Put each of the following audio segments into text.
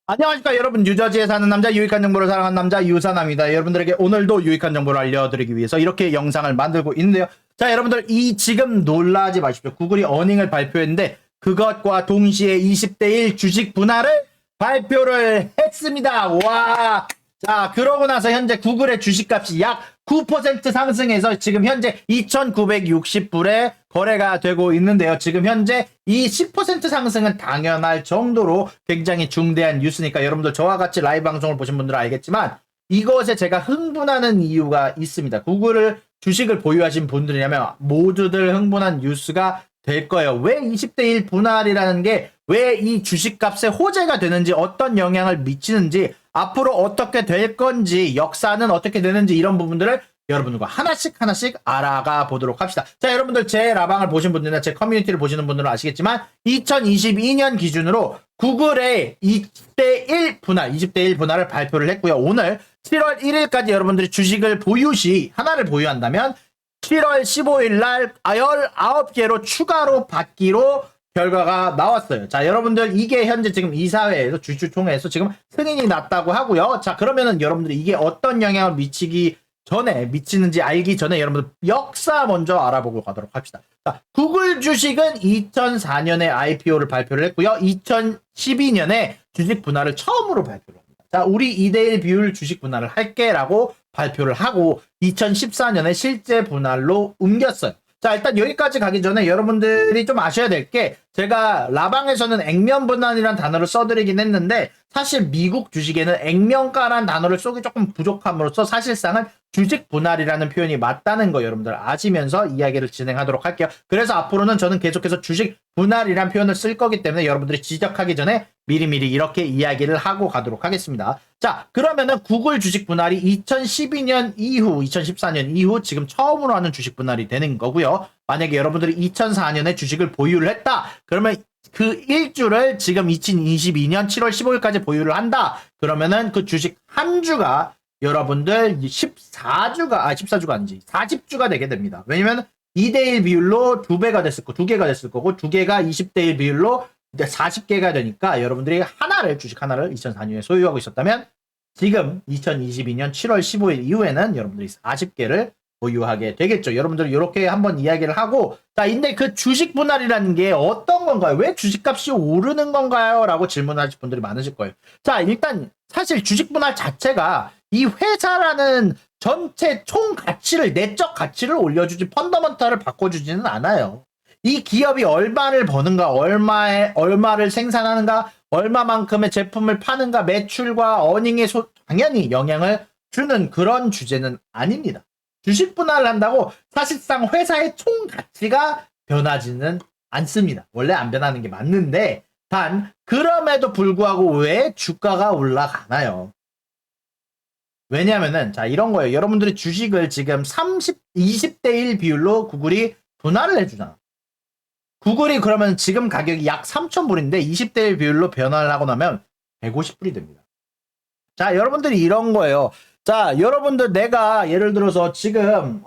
안녕하십니까 여러분, 뉴저지에 사는 남자, 유익한 정보를 사랑하는 남자 유사남입니다. 여러분들에게 오늘도 유익한 정보를 알려드리기 위해서 이렇게 영상을 만들고 있는데요. 자, 여러분들 지금 놀라지 마십시오. 구글이 어닝을 발표했는데 그것과 동시에 20대1 주식 분할을 발표를 했습니다. 와, 자, 그러고 나서 현재 구글의 주식값이 약 9% 상승해서 지금 현재 2,960불에 거래가 되고 있는데요. 지금 현재 이 10% 상승은 당연할 정도로 굉장히 중대한 뉴스니까 여러분들 저와 같이 라이브 방송을 보신 분들은 알겠지만 이것에 제가 흥분하는 이유가 있습니다. 구글을 주식을 보유하신 분들이라면 모두들 흥분한 뉴스가 될 거예요. 왜 20대1 분할이라는 게 왜 이 주식값에 호재가 되는지, 어떤 영향을 미치는지, 앞으로 어떻게 될 건지, 역사는 어떻게 되는지, 이런 부분들을 여러분들과 하나씩 알아가 보도록 합시다. 자, 여러분들 제 라방을 보신 분들이나 제 커뮤니티를 보시는 분들은 아시겠지만 2022년 기준으로 구글의 20대1 분할을 발표를 했고요. 오늘 7월 1일까지 여러분들이 주식을 보유 시 하나를 보유한다면 7월 15일 날 19개로 추가로 받기로 결과가 나왔어요. 자, 여러분들 이게 현재 지금 이사회에서 주주총회에서 지금 승인이 났다고 하고요. 자, 그러면은 여러분들이 이게 어떤 영향을 미치는지 알기 전에 여러분들 역사 먼저 알아보고 가도록 합시다. 자, 구글 주식은 2004년에 IPO를 발표를 했고요. 2012년에 주식 분할을 처음으로 발표를 합니다. 자, 우리 2대1 비율 주식 분할을 할게라고 발표를 하고 2014년에 실제 분할로 옮겼어요. 자, 일단 여기까지 가기 전에 여러분들이 좀 아셔야 될 게, 제가 라방에서는 액면 분할이라는 단어를 써드리긴 했는데 사실 미국 주식에는 액면가라는 단어를 쓰기 조금 부족함으로써 사실상은 주식 분할이라는 표현이 맞다는 거 여러분들 아시면서 이야기를 진행하도록 할게요. 그래서 앞으로는 저는 계속해서 주식 분할이라는 표현을 쓸 거기 때문에 여러분들이 지적하기 전에 미리미리 이렇게 이야기를 하고 가도록 하겠습니다. 자, 그러면은 구글 주식 분할이 2012년 이후, 2014년 이후 지금 처음으로 하는 주식 분할이 되는 거고요. 만약에 여러분들이 2004년에 주식을 보유를 했다, 그러면 그 일주를 지금 2022년 7월 15일까지 보유를 한다, 그러면은 그 주식 한 주가 여러분들 14주가 아니지 40주가 되게 됩니다. 왜냐면 2대1 비율로 2배가 됐을 거, 2개가 됐을 거고 2개가 20대1 비율로 40개가 되니까 여러분들이 주식 하나를 2004년에 소유하고 있었다면 지금 2022년 7월 15일 이후에는 여러분들이 40개를 보유하게 되겠죠. 여러분들 이렇게 한번 이야기를 하고, 자, 근데 그 주식 분할이라는 게 어떤 건가요? 왜 주식값이 오르는 건가요? 라고 질문하실 분들이 많으실 거예요. 자, 일단 사실 주식 분할 자체가 이 회사라는 전체 총 가치를, 내적 가치를 올려주지, 펀더먼탈을 바꿔주지는 않아요. 이 기업이 얼마를 버는가, 얼마를 생산하는가, 얼마만큼의 제품을 파는가, 매출과 어닝에 당연히 영향을 주는 그런 주제는 아닙니다. 주식 분할을 한다고 사실상 회사의 총 가치가 변하지는 않습니다. 원래 안 변하는 게 맞는데, 단 그럼에도 불구하고 왜 주가가 올라가나요? 왜냐면은 자, 이런 거예요. 여러분들이 주식을 지금 20대1 비율로 구글이 분할을 해주잖아. 구글이 그러면 지금 가격이 약 3,000불인데 20대1 비율로 변화를 하고 나면 150불이 됩니다. 자, 여러분들이 이런 거예요. 자, 여러분들 내가 예를 들어서 지금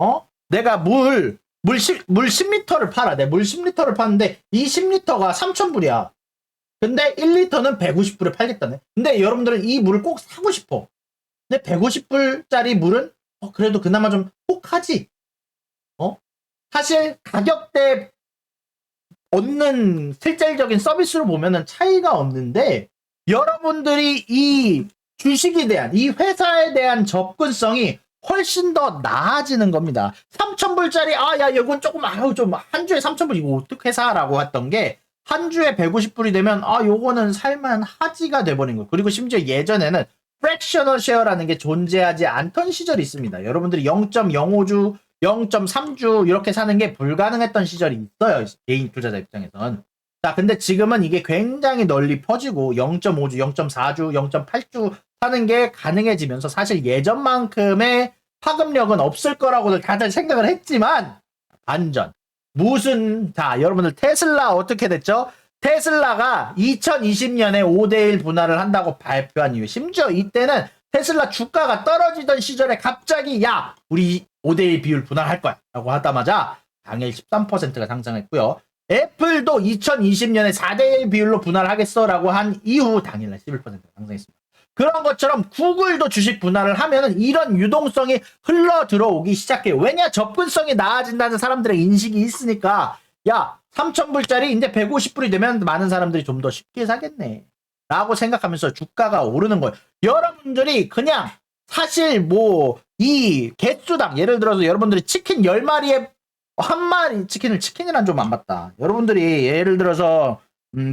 내가 물 10리터를 팔아. 내 물 10리터를 파는데 이 10리터가 3,000불이야. 근데 1리터는 150불에 팔겠다네. 근데 여러분들은 이 물을 꼭 사고 싶어. 근데 150불짜리 물은 그래도 그나마 좀 혹하지. 사실 가격대 얻는 실질적인 서비스로 보면은 차이가 없는데, 여러분들이 이 주식에 대한, 이 회사에 대한 접근성이 훨씬 더 나아지는 겁니다. 3,000불짜리, 야, 이건 조금, 좀, 한 주에 3,000불, 이거 어떻게 사라고 했던 게, 한 주에 150불이 되면, 요거는 살만하지가 돼버린 거예요. 그리고 심지어 예전에는 프랙셔널 쉐어라는 게 존재하지 않던 시절이 있습니다. 여러분들이 0.05주, 0.3주 이렇게 사는 게 불가능했던 시절이 있어요. 개인 투자자 입장에선. 자, 근데 지금은 이게 굉장히 널리 퍼지고 0.5주, 0.4주, 0.8주 사는 게 가능해지면서 사실 예전만큼의 파급력은 없을 거라고들 다들 생각을 했지만, 반전. 자, 여러분들 테슬라 어떻게 됐죠? 테슬라가 2020년에 5대1 분할을 한다고 발표한 이유. 심지어 이때는 테슬라 주가가 떨어지던 시절에 갑자기 우리 5대1 비율 분할할 거야 라고 하자마자 당일 13%가 상승했고요. 애플도 2020년에 4대1 비율로 분할하겠어라고 한 이후 당일날 11% 상승했습니다. 그런 것처럼 구글도 주식 분할을 하면은 이런 유동성이 흘러 들어오기 시작해요. 왜냐? 접근성이 나아진다는 사람들의 인식이 있으니까, 야, 3,000불짜리 이제 150불이 되면 많은 사람들이 좀 더 쉽게 사겠네 라고 생각하면서 주가가 오르는 거예요. 여러분들이 그냥 사실 뭐 이 개수당, 예를 들어서 여러분들이 치킨 10마리에 한 마리 치킨이란 좀 안 맞다. 여러분들이 예를 들어서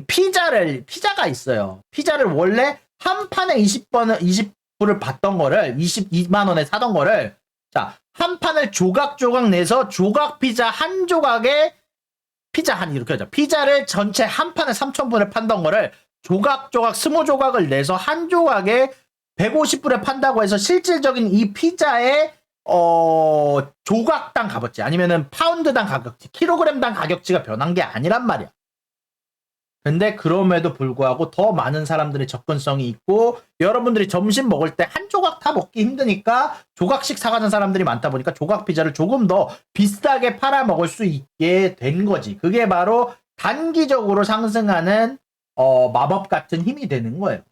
피자가 있어요. 피자를 원래 한 판에 20불을 받던 거를 22만 원에 사던 거를, 자, 한 판을 조각조각 내서 조각 피자 한 조각에 피자 한 이렇게 하죠. 피자를 전체 한 판에 3,000불에 판던 거를 조각조각 20조각을 내서 한 조각에 150불에 판다고 해서 실질적인 이 피자의 조각당 값어치 아니면은 파운드당 가격치, 킬로그램당 가격치가 변한 게 아니란 말이야. 근데 그럼에도 불구하고 더 많은 사람들의 접근성이 있고, 여러분들이 점심 먹을 때 한 조각 다 먹기 힘드니까 조각씩 사가는 사람들이 많다 보니까 조각 피자를 조금 더 비싸게 팔아 먹을 수 있게 된 거지. 그게 바로 단기적으로 상승하는 마법 같은 힘이 되는 거예요.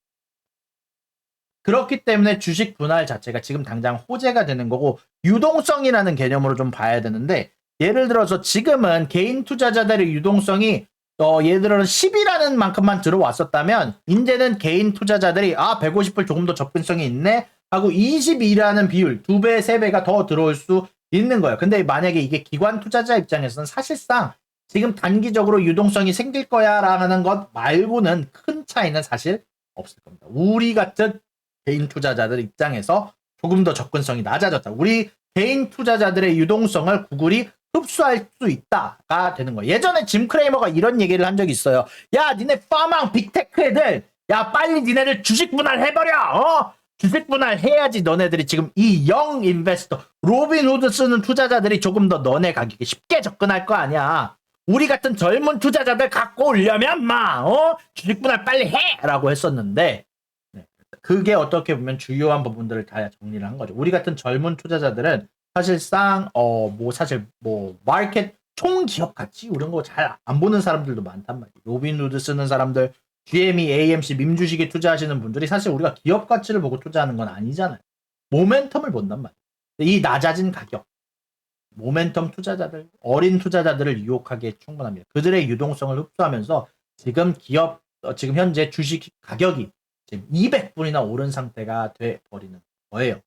그렇기 때문에 주식 분할 자체가 지금 당장 호재가 되는 거고, 유동성이라는 개념으로 좀 봐야 되는데, 예를 들어서 지금은 개인 투자자들의 유동성이 예를 들어 10이라는 만큼만 들어왔었다면, 이제는 개인 투자자들이 150불 조금 더 접근성이 있네 하고 22라는 비율 2배, 3배가 더 들어올 수 있는 거예요. 근데 만약에 이게 기관 투자자 입장에서는 사실상 지금 단기적으로 유동성이 생길 거야 라는 것 말고는 큰 차이는 사실 없을 겁니다. 우리 같은 개인 투자자들 입장에서 조금 더 접근성이 낮아졌다. 우리 개인 투자자들의 유동성을 구글이 흡수할 수 있다가 되는 거예요. 예전에 짐 크레이머가 이런 얘기를 한 적이 있어요. 야, 니네 파망 빅테크 애들, 야, 빨리 니네들 주식 분할해버려. 주식 분할해야지 너네들이 지금 이 영 인베스터, 로빈후드 쓰는 투자자들이 조금 더 너네 가격에 쉽게 접근할 거 아니야. 우리 같은 젊은 투자자들 갖고 오려면 주식 분할 빨리 해! 라고 했었는데, 그게 어떻게 보면 주요한 부분들을 다 정리를 한 거죠. 우리 같은 젊은 투자자들은 사실상 마켓 총 기업 가치 이런 거 잘 안 보는 사람들도 많단 말이에요. 로빈후드 쓰는 사람들, GME, AMC, 밈주식에 투자하시는 분들이 사실 우리가 기업 가치를 보고 투자하는 건 아니잖아요. 모멘텀을 본단 말이에요. 이 낮아진 가격, 모멘텀 투자자들, 어린 투자자들을 유혹하기에 충분합니다. 그들의 유동성을 흡수하면서 지금 현재 주식 가격이 지금 200분이나 오른 상태가 돼 버리는 거예요.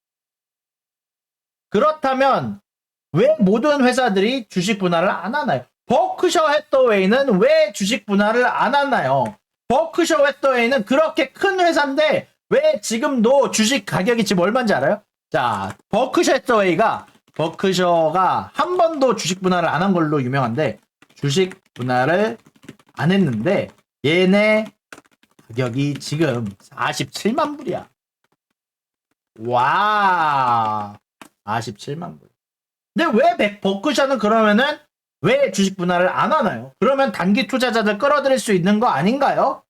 그렇다면 왜 모든 회사들이 주식 분할을 안 하나요? 버크셔 해서웨이는 왜 주식 분할을 안 하나요? 버크셔 해서웨이는 그렇게 큰 회사인데 왜 지금도 주식 가격이 지금 얼마인지 알아요? 자, 버크셔가 한 번도 주식 분할을 안 한 걸로 유명한데, 주식 분할을 안 했는데 얘네 가격이 지금 47만 불이야. 와, 47만 불. 근데 왜 버크셔는 그러면은 왜 주식 분할을 안 하나요? 그러면 단기 투자자들 끌어들일 수 있는 거 아닌가요?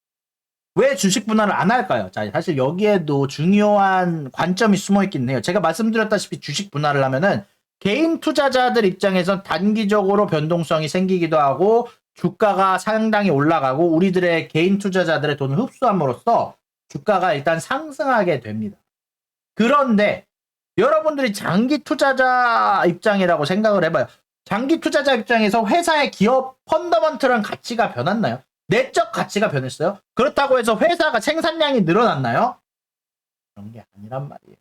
왜 주식 분할을 안 할까요? 자, 사실 여기에도 중요한 관점이 숨어 있긴 해요. 제가 말씀드렸다시피 주식 분할을 하면은 개인 투자자들 입장에선 단기적으로 변동성이 생기기도 하고 주가가 상당히 올라가고 우리들의 개인 투자자들의 돈을 흡수함으로써 주가가 일단 상승하게 됩니다. 그런데 여러분들이 장기 투자자 입장이라고 생각을 해봐요. 장기 투자자 입장에서 회사의 기업 펀더먼털한 가치가 변했나요? 내적 가치가 변했어요? 그렇다고 해서 회사가 생산량이 늘어났나요? 그런 게 아니란 말이에요.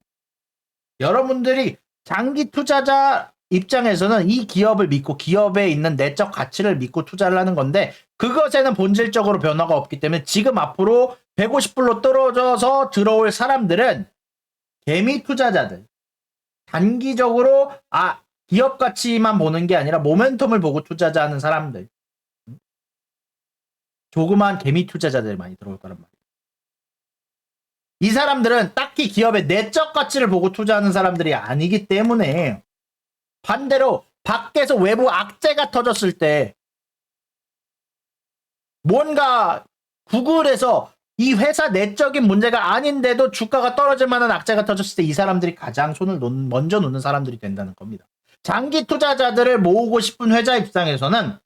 여러분들이 장기 투자자 입장에서는 이 기업을 믿고 기업에 있는 내적 가치를 믿고 투자를 하는 건데, 그것에는 본질적으로 변화가 없기 때문에 지금 앞으로 150불로 떨어져서 들어올 사람들은 개미 투자자들, 단기적으로 기업 가치만 보는 게 아니라 모멘텀을 보고 투자하는 사람들, 조그만 개미 투자자들이 많이 들어올 거란 말이에요. 이 사람들은 딱히 기업의 내적 가치를 보고 투자하는 사람들이 아니기 때문에, 반대로 밖에서 외부 악재가 터졌을 때, 뭔가 구글에서 이 회사 내적인 문제가 아닌데도 주가가 떨어질 만한 악재가 터졌을 때 이 사람들이 가장 손을 먼저 놓는 사람들이 된다는 겁니다. 장기 투자자들을 모으고 싶은 회사 입장에서는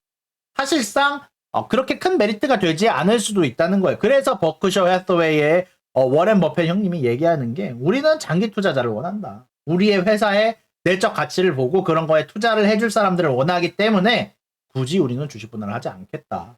사실상 그렇게 큰 메리트가 되지 않을 수도 있다는 거예요. 그래서 버크셔 해서웨이의 워렌 버핏 형님이 얘기하는 게 우리는 장기 투자자를 원한다. 우리의 회사의 내적 가치를 보고 그런 거에 투자를 해줄 사람들을 원하기 때문에 굳이 우리는 주식 분할을 하지 않겠다.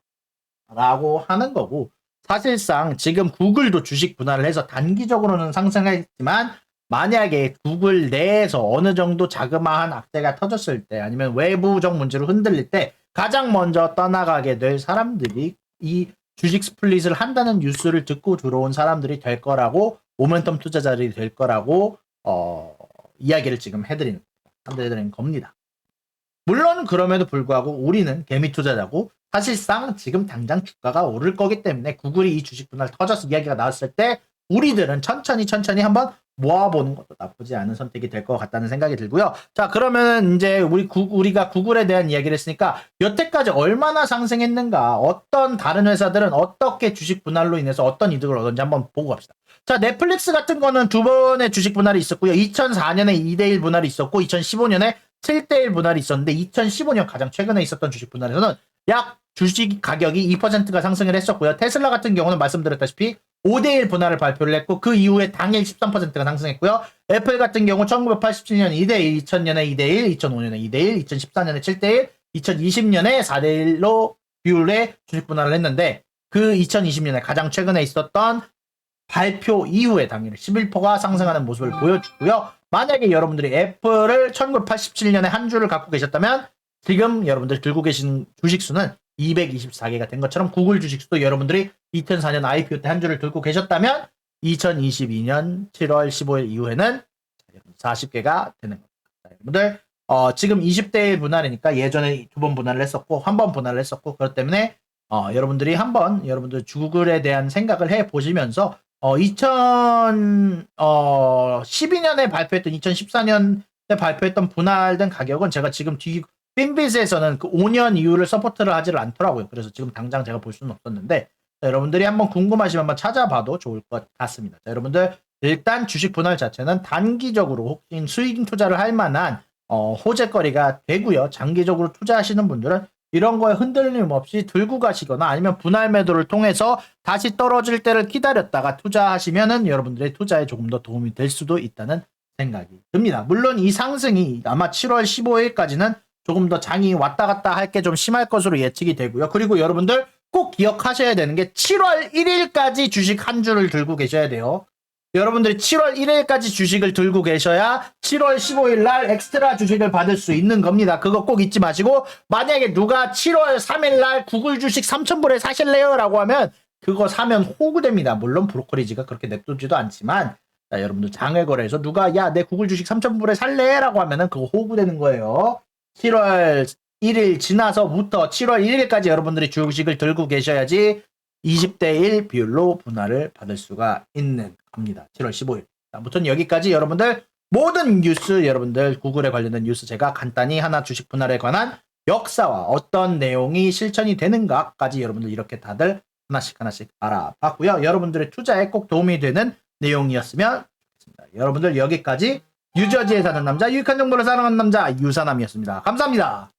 라고 하는 거고 사실상 지금 구글도 주식 분할을 해서 단기적으로는 상승했지만 만약에 구글 내에서 어느 정도 자그마한 악재가 터졌을 때 아니면 외부적 문제로 흔들릴 때 가장 먼저 떠나가게 될 사람들이 이 주식 스플릿을 한다는 뉴스를 듣고 들어온 사람들이 될 거라고 모멘텀 투자자들이 될 거라고 이야기를 지금 해드리는 겁니다. 물론 그럼에도 불구하고 우리는 개미 투자자고 사실상 지금 당장 주가가 오를 거기 때문에 구글이 이 주식 분할 터져서 이야기가 나왔을 때 우리들은 천천히 한번 모아보는 것도 나쁘지 않은 선택이 될 것 같다는 생각이 들고요. 자, 그러면 이제 우리가 구글에 대한 이야기를 했으니까 여태까지 얼마나 상승했는가, 어떤 다른 회사들은 어떻게 주식 분할로 인해서 어떤 이득을 얻었는지 한번 보고 갑시다. 자, 넷플릭스 같은 거는 두 번의 주식 분할이 있었고요. 2004년에 2대1 분할이 있었고 2015년에 7대1 분할이 있었는데 2015년 가장 최근에 있었던 주식 분할에서는 약 주식 가격이 2%가 상승을 했었고요. 테슬라 같은 경우는 말씀드렸다시피 5대1 분할을 발표를 했고 그 이후에 당일 13%가 상승했고요. 애플 같은 경우 1987년 2대1, 2000년에 2대1, 2005년에 2대1, 2014년에 7대1, 2020년에 4대1로 비율의 주식 분할을 했는데 그 2020년에 가장 최근에 있었던 발표 이후에 당일 11%가 상승하는 모습을 보여주고요. 만약에 여러분들이 애플을 1987년에 한 주를 갖고 계셨다면 지금 여러분들이 들고 계신 주식수는 224개가 된 것처럼 구글 주식수도 여러분들이 2004년 IPO 때 한 주를 들고 계셨다면 2022년 7월 15일 이후에는 40개가 되는 겁니다. 여러분들 지금 20대 분할이니까 예전에 두 번 분할을 했었고 한 번 분할을 했었고 그렇기 때문에 여러분들이 한번 여러분들 구글에 대한 생각을 해보시면서 2012년에 발표했던 2014년에 발표했던 분할된 가격은 제가 지금 핀빗에서는 그 5년 이후를 서포트를 하지를 않더라고요. 그래서 지금 당장 제가 볼 수는 없었는데 자, 여러분들이 한번 궁금하시면 한번 찾아봐도 좋을 것 같습니다. 자, 여러분들 일단 주식 분할 자체는 단기적으로 혹시 수익 투자를 할 만한 호재거리가 되고요. 장기적으로 투자하시는 분들은 이런 거에 흔들림 없이 들고 가시거나 아니면 분할 매도를 통해서 다시 떨어질 때를 기다렸다가 투자하시면은 여러분들의 투자에 조금 더 도움이 될 수도 있다는 생각이 듭니다. 물론 이 상승이 아마 7월 15일까지는 조금 더 장이 왔다 갔다 할 게 좀 심할 것으로 예측이 되고요. 그리고 여러분들 꼭 기억하셔야 되는 게 7월 1일까지 주식 한 주를 들고 계셔야 돼요. 여러분들이 7월 1일까지 주식을 들고 계셔야 7월 15일 날 엑스트라 주식을 받을 수 있는 겁니다. 그거 꼭 잊지 마시고 만약에 누가 7월 3일 날 구글 주식 3,000불에 사실래요? 라고 하면 그거 사면 호구됩니다. 물론 브로커리지가 그렇게 냅두지도 않지만 자, 여러분들 장외 거래에서 누가 야 내 구글 주식 3,000불에 살래? 라고 하면은 그거 호구되는 거예요. 7월 1일 지나서부터 7월 1일까지 여러분들이 주식을 들고 계셔야지 20대 1 비율로 분할을 받을 수가 있는 겁니다. 7월 15일. 아무튼 여기까지 여러분들 모든 뉴스 여러분들 구글에 관련된 뉴스 제가 간단히 하나 주식 분할에 관한 역사와 어떤 내용이 실천이 되는가까지 여러분들 이렇게 다들 하나씩 알아봤고요. 여러분들의 투자에 꼭 도움이 되는 내용이었으면 좋겠습니다. 여러분들 여기까지 뉴저지에 사는 남자 유익한 정보를 사랑하는 남자 유사남이었습니다. 감사합니다.